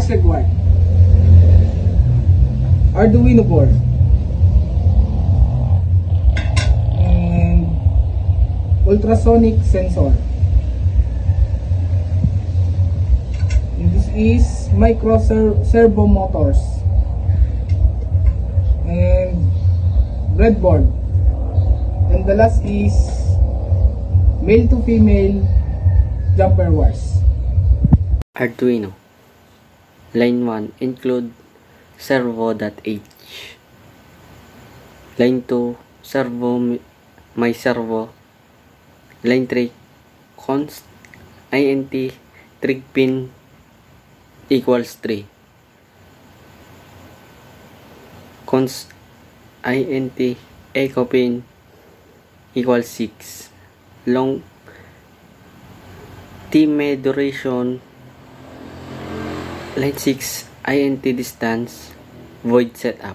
Next required: Arduino board and ultrasonic sensor. And this is micro servo motors and breadboard. And the last is male to female jumper wires. Arduino. Line 1 include servo.h. Line 2 servo my servo. Line 3 const int trig pin equals 3. Const int echo pin equals 6. Long time duration. Line 6 int distance void setup.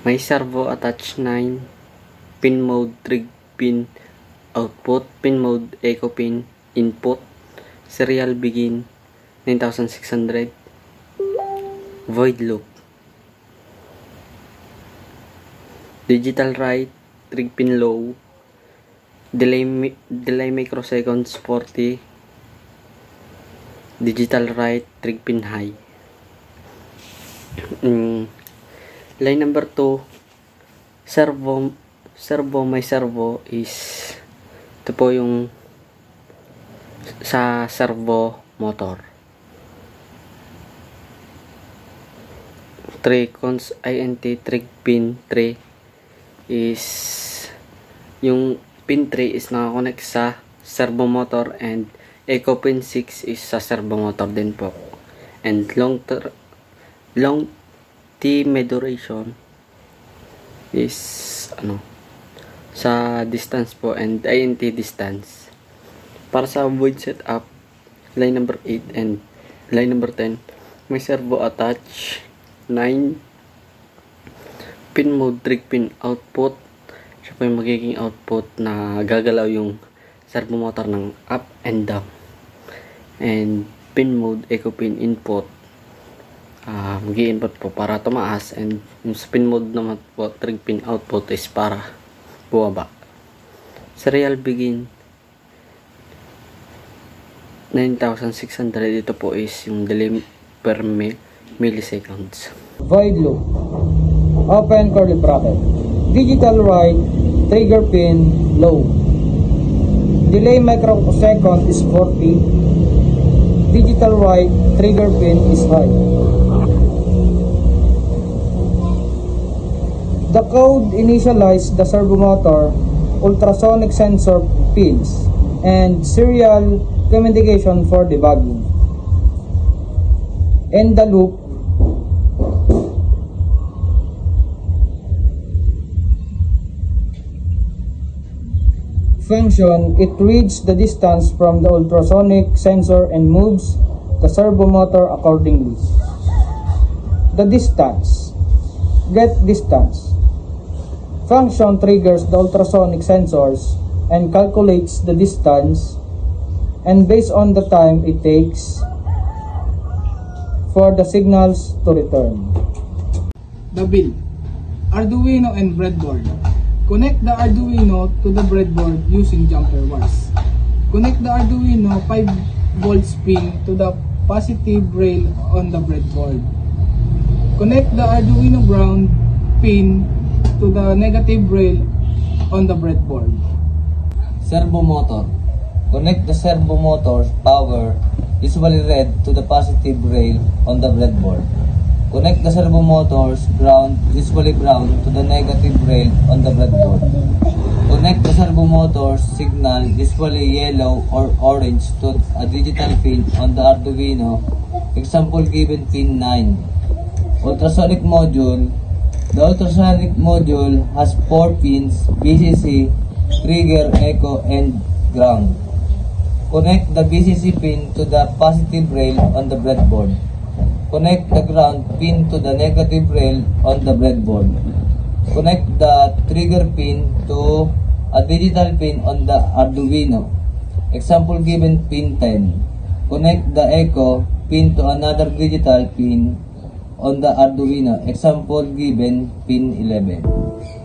My servo attach 9. Pin mode trig pin output. Pin mode echo pin input. Serial begin 9600. Void loop. Digital write trig pin low. Delay microseconds 40. Digital write trig pin high. Line number 2 servo my servo is ito po yung sa servo motor. 3 cons int trig pin 3 is yung pin 3 is nakakonect sa servo motor and echo pin 6 is sa servo motor din po. And long time duration is sa distance po and int distance. Para sa void setup, line number 8 and line number 10, may servo attach 9. Pin mode trig pin output. Siya po yung magiging output na gagalaw yung servo motor ng up and down. And pin mode echo pin input, mag-i-input po para tumaas, and yung sa pin mode naman po trig pin output is para bumaba. Serial begin 9600. Ito po is yung delay per milliseconds. Void loop. Open curly bracket. Digital write trigger pin low. Delay microsecond is 40. Digital write trigger pin is high. The code initializes the servo motor, ultrasonic sensor pins, and serial communication for debugging. In the loop, function, it reads the distance from the ultrasonic sensor and moves the servo motor accordingly. The distance, get distance. Function triggers the ultrasonic sensors and calculates the distance, and based on the time it takes for the signals to return. The build: Arduino and breadboard. Connect the Arduino to the breadboard using jumper wires. Connect the Arduino 5V pin to the positive rail on the breadboard. Connect the Arduino ground pin to the negative rail on the breadboard. Servo motor. Connect the servo motor's power, usually red, to the positive rail on the breadboard. Connect the servo motor's ground, usually brown, to the negative rail on the breadboard. Connect the servo motor's signal, usually yellow or orange, to a digital pin on the Arduino, example given pin 9. Ultrasonic module. The ultrasonic module has 4 pins: VCC, trigger, echo, and ground. Connect the VCC pin to the positive rail on the breadboard. Connect the ground pin to the negative rail on the breadboard. Connect the trigger pin to a digital pin on the Arduino. Example given pin 10. Connect the echo pin to another digital pin on the Arduino. Example given, pin 11.